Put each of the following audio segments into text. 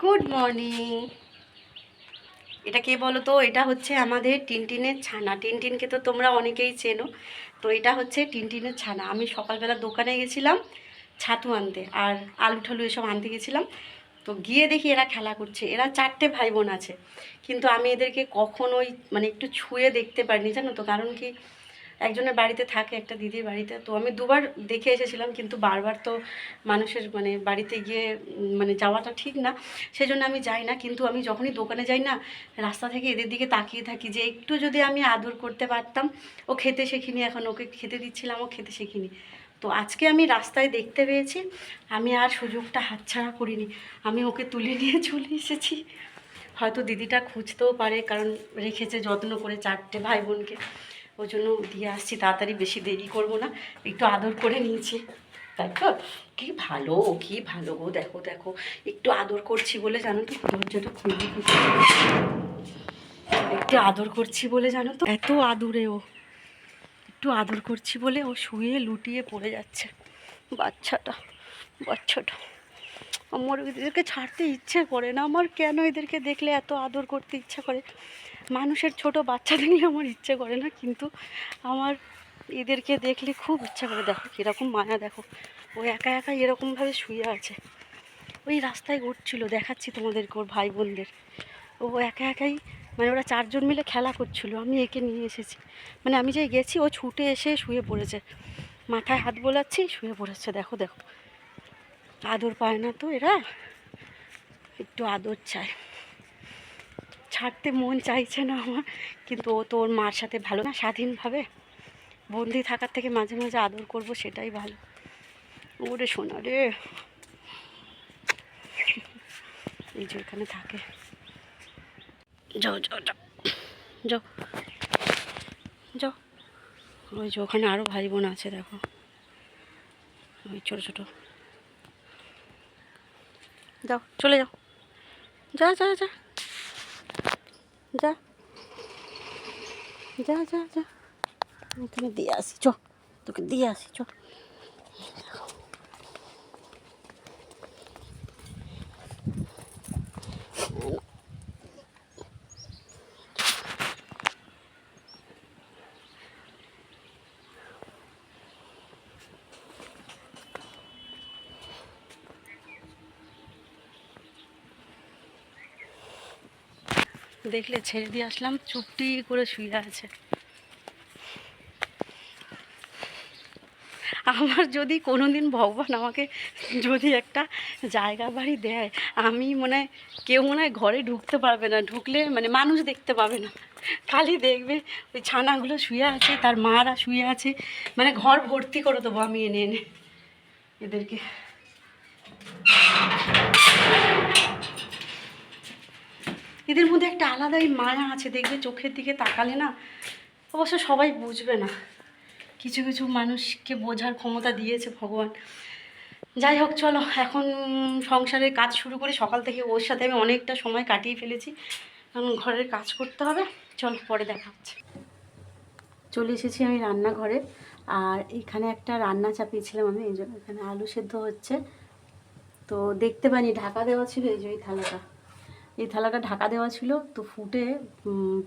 Good morning. এটা কে বলো তো? এটা হচ্ছে আমাদের টিনটিনের ছানা। টিনটিনকে তো তোমরা অনেকেই চেনো। তো এটা হচ্ছে টিনটিনের ছানা। আমি সকালবেলা দোকানে গেছিলাম ছাতু আনতে, আর আলু ঠালু এসব আনতে গেছিলাম। তো গিয়ে দেখি এরা খেলা করছে। এরা 4টে ভাই বোন আছে, কিন্তু আমি এদেরকে কখনোই মানে একটু ছুঁয়ে দেখতে পারিনি, জানো তো। কারণ কি, একজনের বাড়িতে থাকে, একটা দিদির বাড়িতে। তো আমি দুবার দেখে এসেছিলাম, কিন্তু বারবার তো মানুষের মানে বাড়িতে গিয়ে মানে যাওয়াটা ঠিক না, সেজন্য আমি যাই না। কিন্তু আমি যখনই দোকানে যাই না, রাস্তা থেকে এদের দিকে তাকিয়ে থাকি যে একটু যদি আমি আদর করতে পারতাম। ও খেতে শেখিনি, এখন ওকে খেতে দিচ্ছিলাম, ও খেতে শেখিনি। তো আজকে আমি রাস্তায় দেখতে পেয়েছি, আমি আর সুযোগটা হাতছাড়া করিনি। আমি ওকে তুলে নিয়ে চলে এসেছি। হয়তো দিদিটা খুঁজতেও পারে, কারণ রেখেছে যত্ন করে 4টে ভাই বোনকে। ওই জন্য দিয়ে আসছি, তাড়াতাড়ি, বেশি দেরি করব না। একটু আদর করে নিয়েছি, তাই তো। কি ভালো, কি ভালো গো, দেখো দেখো। একটু আদর করছি বলে জানো তো, দরজাটা খুলে একটু আদর করছি বলে জানো তো, এত আদুরে ও। একটু আদর করছি বলে ও শুয়ে লুটিয়ে পড়ে যাচ্ছে। বাচ্চাটা, বাচ্চাটা আমার এদেরকে ছাড়তে ইচ্ছে করে না। আমার কেন এদেরকে দেখলে এত আদর করতে ইচ্ছা করে। মানুষের ছোট বাচ্চা দেখলে আমার ইচ্ছে করে না, কিন্তু আমার এদেরকে দেখলে খুব ইচ্ছা করে। দেখো কীরকম মায়া, দেখো। ও একা একা এরকমভাবে শুয়ে আছে। ওই রাস্তায় ঘুরছিল, দেখাচ্ছি তোমাদেরকে ওর ভাই বোনদের। ও একা একাই, মানে ওরা 4জন মিলে খেলা করছিল, আমি একে নিয়ে এসেছি। মানে আমি যে গেছি, ও ছুটে এসে শুয়ে পড়েছে, মাথায় হাত বোলাচ্ছি, শুয়ে পড়েছে। দেখো দেখো, আদর পায় না তো এরা, একটু আদর চায়। ছাড়তে মন চাইছে না আমার, কিন্তু ও তো ওর মার সাথে ভালো না, স্বাধীনভাবে বন্দি থাকার থেকে মাঝে মাঝে আদর করব, সেটাই ভালো। ওরে শোনা রে, এই যে এখানে থাকে। যাও যাও যাও যাও যাও। ওই যে ওখানে আরও ভাই বোন আছে, দেখো, ওই ছোটো ছোটো। যাও, চলে যাও, যা যা যা যা যা যা যা। এখানে দিয়ে আসি, চ, তোকে দিয়ে আসি, চ। দেখলে ছেড়ে দিয়ে আসলাম, চুপটি করে শুয়ে আছে। আমার যদি কোনো দিন ভগবান আমাকে যদি একটা জায়গা বাড়ি দেয়, আমি মনে হয় কেউ মনে হয় ঘরে ঢুকতে পারবে না, ঢুকলে মানে মানুষ দেখতে পাবে না, খালি দেখবে ওই ছানাগুলো শুয়ে আছে, তার মারা শুয়ে আছে, মানে ঘর ভর্তি করে দেবো আমি এনে এনে এদেরকে। এদের মধ্যে একটা আলাদাই মায়া আছে, দেখবে চোখের দিকে তাকালে না। অবশ্য সবাই বুঝবে না, কিছু কিছু মানুষকে বোঝার ক্ষমতা দিয়েছে ভগবান। যাই হোক, চলো এখন সংসারের কাজ শুরু করি। সকাল থেকে ওর সাথে আমি অনেকটা সময় কাটিয়ে ফেলেছি, এখন ঘরের কাজ করতে হবে। চলো, পরে দেখা হচ্ছে। চলে এসেছি আমি রান্নাঘরে, আর এখানে একটা রান্না চাপিয়েছিলাম আমি, এই জন্য এখানে আলু সেদ্ধ হচ্ছে। তো দেখতে পাইনি, ঢাকা দেওয়া ছিল, এই যে এই থালাটা ঢাকা দেওয়া ছিল, তো ফুটে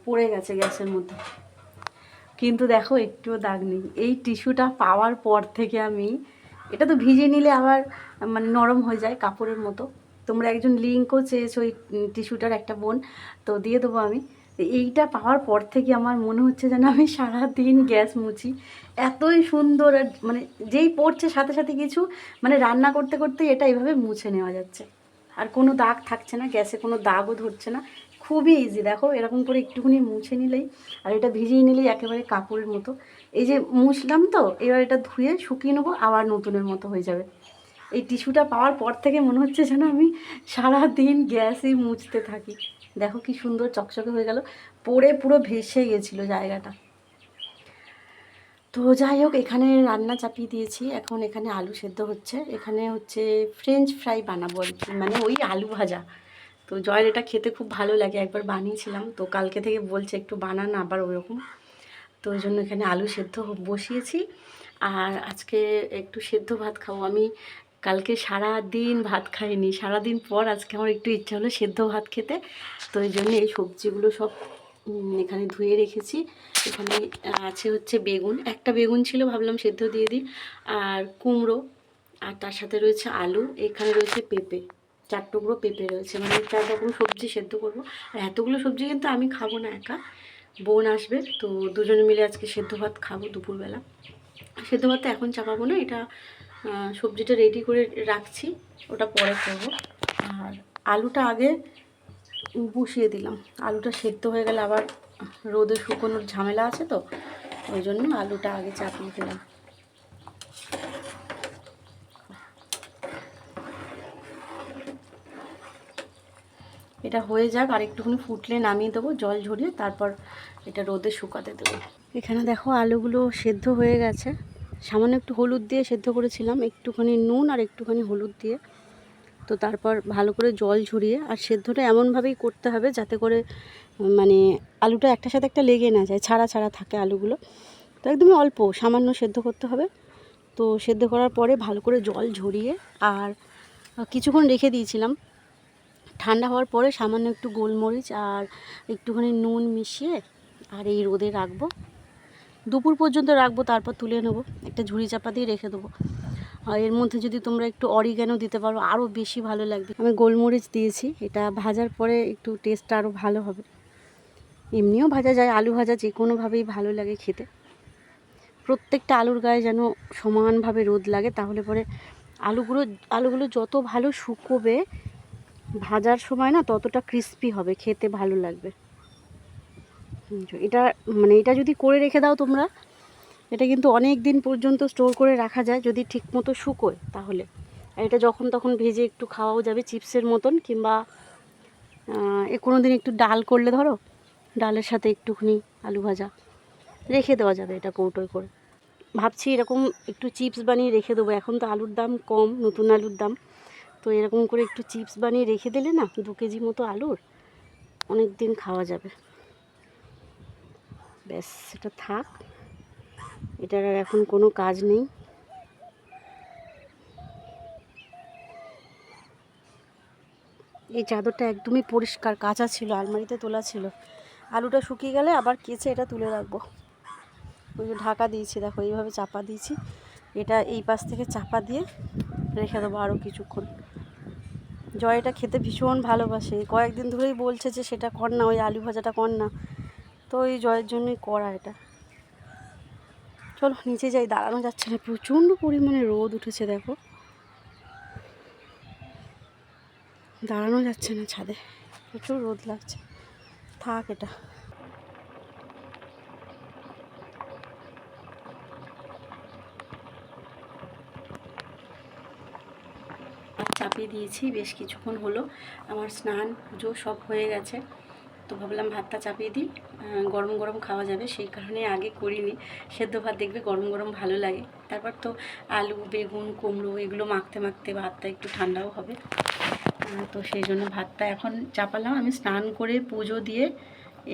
পড়ে গেছে গ্যাসের মধ্যে। কিন্তু দেখো একটুও দাগ নেই। এই টিস্যুটা পাওয়ার পর থেকে আমি, এটা তো ভিজে নিলে আবার মানে নরম হয়ে যায় কাপড়ের মতো। তোমরা একজন লিঙ্কও চেয়েছো ওই টিস্যুটার, একটা বোন, তো দিয়ে দেবো আমি। এইটা পাওয়ার পর থেকে আমার মনে হচ্ছে যেন আমি সারাদিন গ্যাস মুছি, এতই সুন্দর। আর মানে যেই পড়ছে সাথে সাথে কিছু মানে রান্না করতে করতে এটা এইভাবে মুছে নেওয়া যাচ্ছে, আর কোনো দাগ থাকছে না, গ্যাসে কোনো দাগও ধরছে না। খুবই ইজি, দেখো এরকম করে একটুখানি মুছে নিলেই, আর এটা ভিজিয়ে নিলেই একেবারে কাপড়ের মতো। এই যে মুছলাম, তো এবার এটা ধুয়ে শুকিয়ে নেবো, আবার নতুনের মতো হয়ে যাবে। এই টিস্যুটা পাওয়ার পর থেকে মনে হচ্ছে যেন আমি সারাদিন গ্যাসই মুছতে থাকি। দেখো কি সুন্দর চকচকে হয়ে গেল, পরে পুরো ভেসে গেছিলো জায়গাটা। তো যাই হোক, এখানে রান্না চাপিয়ে দিয়েছি, এখন এখানে আলু সেদ্ধ হচ্ছে, এখানে হচ্ছে ফ্রেঞ্চ ফ্রাই বানাবো আর কি, মানে ওই আলু ভাজা। তো জয়ের এটা খেতে খুব ভালো লাগে, একবার বানিয়েছিলাম, তো কালকে থেকে বলছে একটু বানান আবার ওরকম। তো ওই জন্য এখানে আলু সেদ্ধ বসিয়েছি, আর আজকে একটু সেদ্ধ ভাত খাবো আমি। কালকে সারা দিন ভাত খাইনি, সারাদিন পর আজকে আমার একটু ইচ্ছা হলো সেদ্ধ ভাত খেতে। তো এই জন্য এই সবজিগুলো সব এখানে ধুয়ে রেখেছি। এখানে আছে হচ্ছে বেগুন, একটা বেগুন ছিল, ভাবলাম সেদ্ধ দিয়ে দিই, আর কুমড়ো, আর তার সাথে রয়েছে আলু, এখানে রয়েছে পেঁপে, 4 টুকরো পেঁপে রয়েছে, মানে 4 রকম সবজি সেদ্ধ করবো। আর এতগুলো সবজি কিন্তু আমি খাবো না একা, বোন আসবে, তো দুজনে মিলে আজকে সেদ্ধ ভাত খাবো দুপুরবেলা। সেদ্ধ ভাতটা এখন চাপাবো না, এটা সবজিটা রেডি করে রাখছি, ওটা পরে করবো। আর আলুটা আগে বসিয়ে দিলাম, আলুটা সেদ্ধ হয়ে গেলে আবার রোদে শুকোনোর ঝামেলা আছে, তো ওই জন্য আলুটা আগে চাপিয়ে দিলাম। এটা হয়ে যাক, আর একটুখানি ফুটলে নামিয়ে দেবো জল ঝরিয়ে, তারপর এটা রোদে শুকাতে দেবো। এখানে দেখো আলুগুলো সেদ্ধ হয়ে গেছে, সামান্য একটু হলুদ দিয়ে সেদ্ধ করেছিলাম, একটুখানি নুন আর একটুখানি হলুদ দিয়ে। তো তারপর ভালো করে জল ঝরিয়ে, আর সেদ্ধটা এমনভাবেই করতে হবে যাতে করে মানে আলুটা একটার সাথে একটা লেগে না যায়, ছাড়া ছাড়া থাকে আলুগুলো। তো একদমই অল্প সামান্য সেদ্ধ করতে হবে। তো সেদ্ধ করার পরে ভালো করে জল ঝরিয়ে আর কিছুক্ষণ রেখে দিয়েছিলাম, ঠান্ডা হওয়ার পরে সামান্য একটু গোলমরিচ আর একটুখানি নুন মিশিয়ে আর এই রোদে রাখবো, দুপুর পর্যন্ত রাখবো, তারপর তুলে নেবো, একটা ঝুড়ি চাপা দিয়ে রেখে দেবো। আর এর মধ্যে যদি তোমরা একটু অরিগ্যানো দিতে পারো আরও বেশি ভালো লাগবে। আমি গোলমরিচ দিয়েছি, এটা ভাজার পরে একটু টেস্টটা আরও ভালো হবে। এমনিও ভাজা যায়, আলু ভাজা যে কোনোভাবেই ভালো লাগে খেতে। প্রত্যেকটা আলুর গায়ে যেন সমানভাবে রোদ লাগে, তাহলে পরে আলুগুলো যত ভালো শুকোবে ভাজার সময় না, ততটা ক্রিস্পি হবে, খেতে ভালো লাগবে। এটা মানে এটা যদি করে রেখে দাও তোমরা, এটা কিন্তু অনেক দিন পর্যন্ত স্টোর করে রাখা যায় যদি ঠিকমতো শুকোয় তাহলে। আর এটা যখন তখন ভেজে একটু খাওয়াও যাবে চিপসের মতন, কিংবা কোনো দিন একটু ডাল করলে ধরো, ডালের সাথে একটুখানি আলু ভাজা রেখে দেওয়া যাবে এটা কৌটোয় করে। ভাবছি এরকম একটু চিপস বানিয়ে রেখে দেবো, এখন তো আলুর দাম কম, নতুন আলুর দাম, তো এরকম করে একটু চিপস বানিয়ে রেখে দিলে না, 2 কেজি মতো আলুর অনেক দিন খাওয়া যাবে। ব্যাস এটা থাক, এটার আর এখন কোনো কাজ নেই। এই চাদরটা একদমই পরিষ্কার, কাঁচা ছিল, আলমারিতে তোলা ছিল। আলুটা শুকিয়ে গেলে আবার কেচে এটা তুলে রাখবো। ওই যে ঢাকা দিয়েছি, দেখো এইভাবে চাপা দিয়েছি, এটা এই পাশ থেকে চাপা দিয়ে রেখে দেবো আরও কিছুক্ষণ। জয় এটা খেতে ভীষণ ভালোবাসে, কয়েকদিন ধরেই বলছে যে সেটা কর না, ওই আলু ভাজাটা কর না, তো ওই জয়ের জন্যই করা এটা। চলো নিচে যাই, দাঁড়ানো যাচ্ছে না, প্রচণ্ড পরিমাণে রোদ উঠেছে, দেখো দাঁড়ানো যাচ্ছে না ছাদে, প্রচুর রোদ লাগছে, থাক এটা। চাপিয়ে দিয়েছি বেশ কিছুক্ষণ হলো, আমার স্নান পুজো সব হয়ে গেছে, তো ভাবলাম ভাতটা চাপিয়ে দিই, গরম গরম খাওয়া যাবে, সেই কারণে আগে করিনি। সেদ্ধ ভাত দেখবে গরম গরম ভালো লাগে, তারপর তো আলু বেগুন কুমড়ো এগুলো মাখতে মাখতে ভাতটা একটু ঠান্ডাও হবে, তো সেই জন্য ভাতটা এখন চাপালাম। আমি স্নান করে পুজো দিয়ে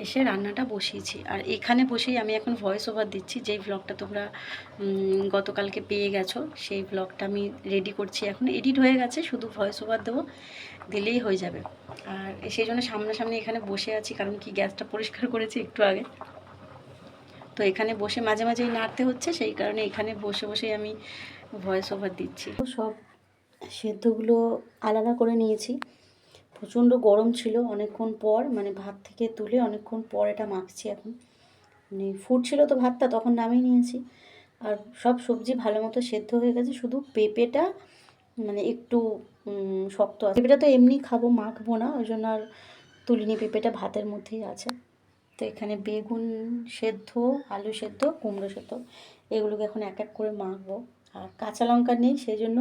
এসে রান্নাটা বসিয়েছি, আর এখানে বসেই আমি এখন ভয়েস ওভার দিচ্ছি, যেই ব্লগটা তোমরা গতকালকে পেয়ে গেছো, সেই ব্লগটা আমি রেডি করছি, এখন এডিট হয়ে গেছে, শুধু ভয়েস ওভার দেবো, দিলেই হয়ে যাবে। আর সেই জন্য সামনাসামনি এখানে বসে আছি, কারণ কি গ্যাসটা পরিষ্কার করেছি একটু আগে, তো এখানে বসে মাঝে মাঝেই নাড়তে হচ্ছে, সেই কারণে এখানে বসে বসেই আমি ভয়েস ওভার দিচ্ছি। সব সেদ্ধগুলো আলাদা করে নিয়েছি, প্রচণ্ড গরম ছিল, অনেকক্ষণ পর মানে ভাত থেকে তুলে অনেকক্ষণ পর এটা মাখছি এখন, মানে ফুটছিল তো ভাতটা, তখন নামিয়ে নিয়েছি। আর সব সবজি ভালো মতো সেদ্ধ হয়ে গেছে, শুধু পেঁপেটা মানে একটু শক্ত আছে, পেঁপেটা তো এমনি খাবো, মাখবো না, ওই জন্য আর তুলিনি, পেঁপেটা ভাতের মধ্যেই আছে। তো এখানে বেগুন সেদ্ধ, আলু সেদ্ধ, কুমড়ো সেদ্ধ, এগুলোকে এখন এক এক করে মাখবো। আর কাঁচা লঙ্কা নেই, সেই জন্য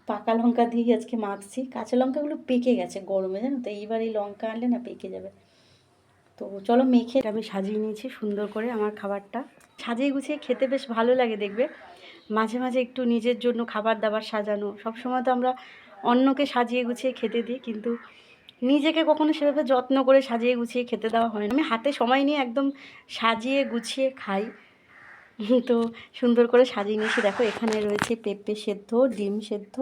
পাকা লঙ্কা দিয়েই আজকে মাখছি, কাঁচা লঙ্কাগুলো পেকে গেছে গরমে, জানো তো, এইবার এই লঙ্কা আনলে না পেকে যাবে। তো চলো মেখে আমি সাজিয়ে নিয়েছি সুন্দর করে আমার খাবারটা, সাজিয়ে গুছিয়ে খেতে বেশ ভালো লাগে দেখবে, মাঝে মাঝে একটু নিজের জন্য খাবার দাবার সাজানো, সবসময় তো আমরা অন্যকে সাজিয়ে গুছিয়ে খেতে দিই, কিন্তু নিজেকে কখনো সেভাবে যত্ন করে সাজিয়ে গুছিয়ে খেতে দেওয়া হয় না। আমি হাতে সময় নিয়ে একদম সাজিয়ে গুছিয়ে খাই, তো সুন্দর করে সাজিয়ে নিয়েছি। দেখো এখানে রয়েছে পেঁপে সেদ্ধ, ডিম সেদ্ধ,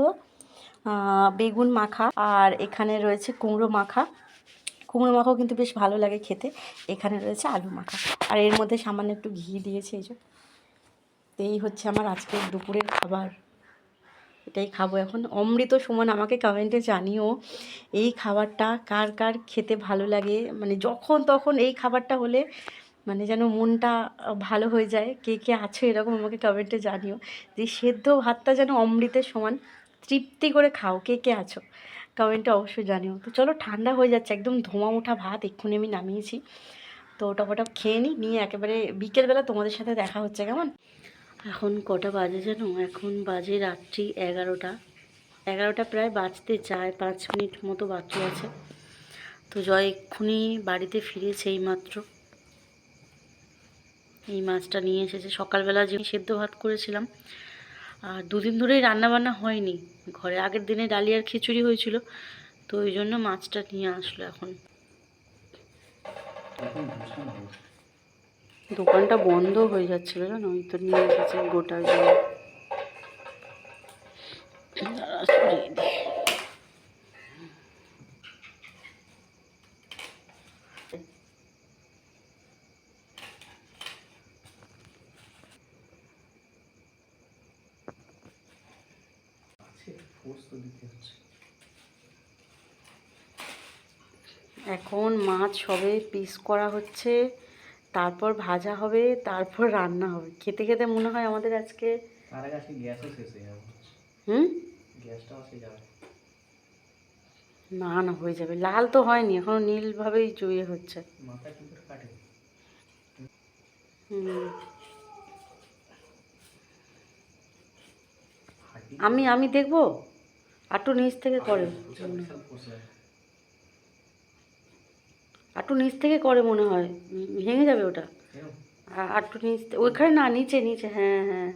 বেগুন মাখা, আর এখানে রয়েছে কুমড়ো মাখা। কুমড়ো মাখাও কিন্তু বেশ ভালো লাগে খেতে। এখানে রয়েছে আলু মাখা, আর এর মধ্যে সামান্য একটু ঘি দিয়েছে। এই যে, এই হচ্ছে আমার আজকের দুপুরের খাবার। এটাই খাবো এখন। অমৃত সমান। আমাকে কমেন্টে জানিও এই খাবারটা কার কার খেতে ভালো লাগে, মানে যখন তখন এই খাবারটা হলে মানে যেন মনটা ভালো হয়ে যায়। কে কে আছো এরকম আমাকে কমেন্টে জানিও যে সেদ্ধ ভাতটা যেন অমৃতের সমান তৃপ্তি করে খাও। কে কে আছো কমেন্টে অবশ্যই জানিও। তো চলো, ঠান্ডা হয়ে যাচ্ছে, একদম ধোঁয়া ওঠা ভাত এক্ষুনি আমি নামিয়েছি। তো ওটা খেয়ে নিয়ে একেবারে বিকেলবেলা তোমাদের সাথে দেখা হচ্ছে, কেমন? এখন কটা বাজে জানো? এখন বাজে রাত্রি 11টা। 11টা প্রায় বাজতে চায়, 5 মিনিট মতো বাকি আছে। তো জয় এক্ষুনি বাড়িতে ফিরেছে এইমাত্র। এই মাছটা নিয়ে এসেছে। সকালবেলা যে সেদ্ধ ভাত করেছিলাম, আর দুদিন ধরেই রান্নাবান্না হয়নি ঘরে। আগের দিনে ডালিয়ার খিচুড়ি হয়েছিল, তো ওই জন্য মাছটা নিয়ে আসলো এখন। দোকানটা বন্ধ হয়ে যাচ্ছিলো জানো, ওই তো নিয়ে এসেছে গোটা জল। এখন মাছ সবে পিস করা হচ্ছে, তারপর ভাজা হবে, তারপর রান্না হবে। খেতে খেতে মনে হয় আমাদের আজকে না না হয়ে যাবে। লাল তো হয়নি এখনো, নীলভাবেই চুইয়ে হচ্ছে। আমি দেখবো আটু নিচ থেকে করে, আটু নিচ থেকে করে মনে হয়, ভেঙে যাবে ওটা। আটু নিচ, ওইখানে না, নিচে নিচে, হ্যাঁ হ্যাঁ।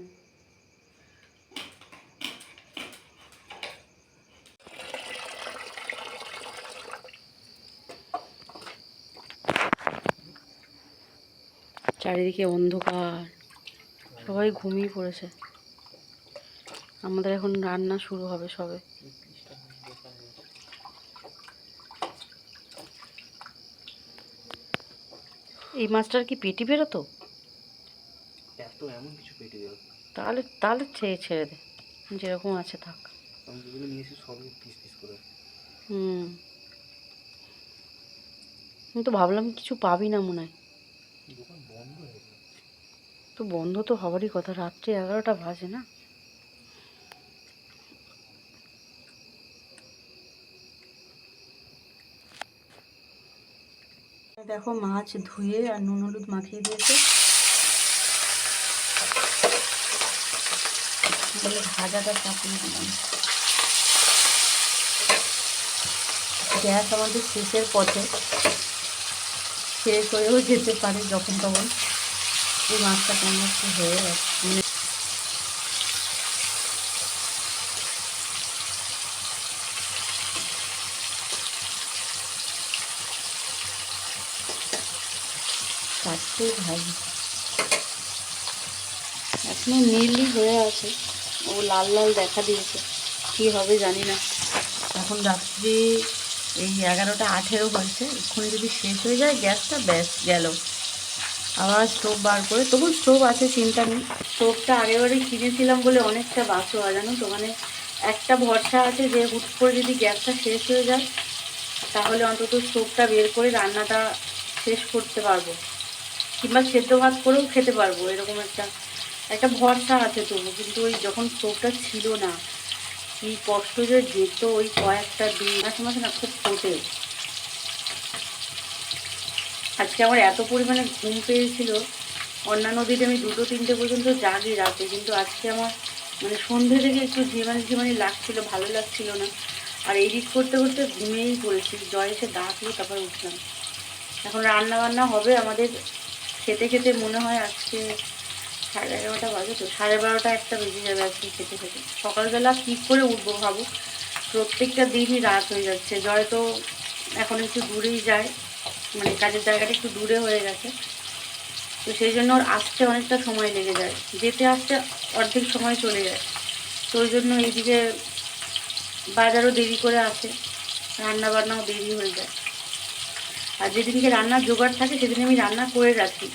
চারিদিকে অন্ধকার, সবাই ঘুমিয়ে পড়েছে। আমাদের এখন রান্না শুরু হবে সবে। এই মাছটার কি পেটি বেরোতো? তাহলে তাহলে ছেড়ে দে, যেরকম আছে থাক। আমি তো ভাবলাম কিছু পাবি না মনে হয়। তো বন্ধ তো হওয়ারই কথা, রাত্রি 11টা বাজে না। দেখো মাছ ধুয়ে আর নুন হলুদ মাখিয়ে দিয়েছে, ভাজাটা চাপিয়ে দিলাম। গ্যাস আমাদের শেষের পথে, শেষ হয়েও যেতে পারে যখন তখন। এই মাছটা কেমন একটু হয়ে যাচ্ছে। কাটতেই ভাজি এখনো নীলই হয়ে আছে, ও লাল লাল দেখা দিয়েছে। কী হবে জানি না। এখন রাত্রি এই 11টা 18 হয়েছে। এক্ষুনি যদি শেষ হয়ে যায় গ্যাসটা, ব্যাস গেল। আবার স্টোভ বার করে, তবু স্টোভ আছে, চিন্তা নেই। স্টোভটা আগেবারেই কিনেছিলাম বলে অনেকটা বাঁচোয়া জানো তো, মানে একটা ভরসা আছে যে হুট করে যদি গ্যাসটা শেষ হয়ে যায় তাহলে অন্তত স্টোভটা বের করে রান্নাটা শেষ করতে পারবো, কিংবা সেদ্ধ ভাত করেও খেতে পারবো, এরকম একটা একটা ভরসা আছে তবু। কিন্তু ওই যখন স্টোভটা ছিল না, কি কষ্ট যে যেত ওই কয়েকটা দিন। মাঝে মাঝে না খুব ফোটে। আজকে আমার এত পরিমাণে ঘুম পেয়েছিল, অন্যান্য দিনে আমি 2-3টে পর্যন্ত জাগি রাতে, কিন্তু আজকে আমার মানে সন্ধ্যে থেকে একটু ঝিমানি লাগছিল, ভালো লাগছিল না। আর এডিট করতে করতে ঘুমিয়েই পড়েছি। জয় এসে ডাকলো, তারপর উঠলাম। এখন রান্না বান্না হবে আমাদের। খেতে খেতে মনে হয় আজকে 11:30 বাজে, তো 12:30 একটা বেজে যাবে আজকে খেতে খেতে। সকালবেলা কী করে উঠবো ভাবো, প্রত্যেকটা দিনই রাত হয়ে যাচ্ছে। জয় তো এখন একটু দূরেই যায়, মানে কাজের জায়গাটা একটু দূরে হয়ে গেছে, তো সেই জন্য ওর আসতে অনেকটা সময় লেগে যায়, যেতে আসতে অর্ধেক সময় চলে যায়। তো ওই জন্য এইদিকে বাজারও দেরি করে আসে, রান্না বান্নাও দেরি হয়ে যায়। আর যেদিনকে রান্নার জোগাড় থাকে সেদিন আমি রান্না করে রাখি।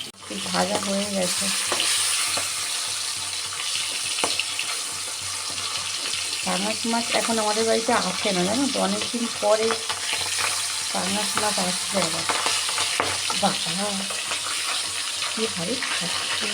ভাজা হয়ে গেছে। পাঙাশ মাছ এখন আমাদের বাড়িতে আসে না, জানো তো, অনেকদিন পরে পাঙাশ মাছ আসছে আবার। বাবা কী ভাবে খাচ্ছে।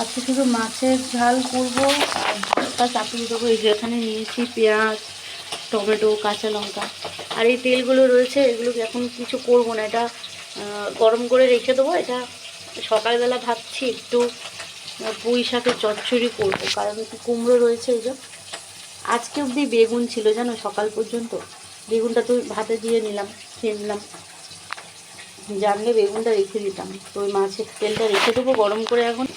আজকে শুধু মাছের ঝাল করবো আর ভাতটা চাপিয়ে দেবো। এই যে এখানে নিয়েছি পেঁয়াজ, টমেটো, কাঁচা লঙ্কা, আর এই তেলগুলো রয়েছে, এগুলোকে এখন কিছু করবো না, এটা গরম করে রেখে দেবো। এটা সকালবেলা ভাবছি একটু পুঁই শাকের চচ্চড়ি করবো, কারণ একটু কুমড়ো রয়েছে। এই যে আজকে অবধি বেগুন ছিল, জানো, সকাল পর্যন্ত। বেগুনটা তো ভাতে দিয়ে নিলাম, খেয়ে নিলাম, জানলে বেগুনটা রেখে দিতাম। তো ওই মাছের তেলটা রেখে দেবো গরম করে। এখন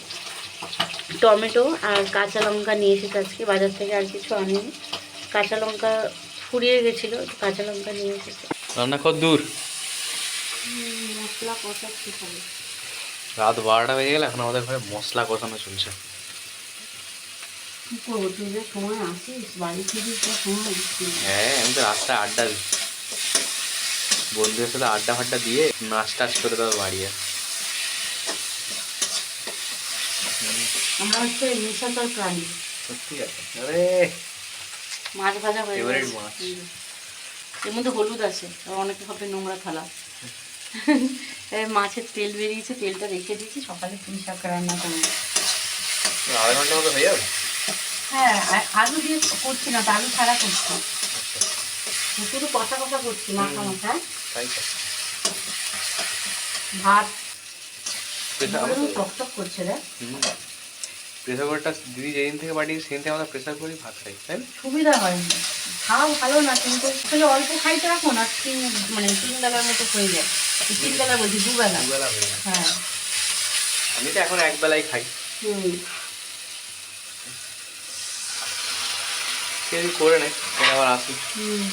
টমেটো আর কাঁচা লঙ্কা নিয়ে এসেছি আজকে বাজার থেকে, আর কিছু আনিনি। কাঁচা লঙ্কা ফুরিয়ে গেছিলো, কাঁচা লঙ্কা নিয়ে এসেছি। রান্না কত দূর? মশলা কষাচ্ছি খালি। রাত 12টা বেজে গেলে এখন আমাদের ঘরে মশলা কষানো চলছে। কী করবো, তুই যে সময় আসিস বাড়ি ফিরিস তো সময় দিচ্ছি। হ্যাঁ, আমি তো রাস্তায় আড্ডা দিই, বন্ধুদের সাথে আড্ডা ফাড্ডা দিয়ে নাচ টাচ করে তবে বাড়ি আসি। আমরা হচ্ছে নেশাচর প্রাণী। সত্যি আছে। আরে মাছ ভাজা হয়ে ফেভারিট গেছে। মাছ। এর মধ্যে হলুদ আছে, আর অনেকে হবে নোংরা থালা। মাছের তেল বেরিয়েছে, তেলটা রেখে দিয়েছি, সকালে পুঁই শাক রান্না করবো। আধা ঘন্টা মতো হয়ে যাবে। হ্যাঁ, আলু দিয়ে করছি না, আলু ছাড়া করছি, শুধু কষা কষা করছি, মাখা মাখা। তাই তো। ভাত প্রেসার টকটক করছে রে। প্রেসার কুকারটা দিদি যেদিন থেকে পাঠিয়েছি সেদিন থেকে আমরা প্রেসার কুকারই ভাত খাই, তাই না? সুবিধা হয়নি, খাওয়া ভালো না, কিন্তু আসলে অল্প খাইতে রাখো না, মানে 3 বেলার মতো হয়ে যায়। 3 বেলা বলছি, 2 বেলা। দুবেলা হয়ে যায়। হ্যাঁ। আমি তো এখন এক বেলাই খাই। হুম কে করে নেয়, আবার আসি। হুম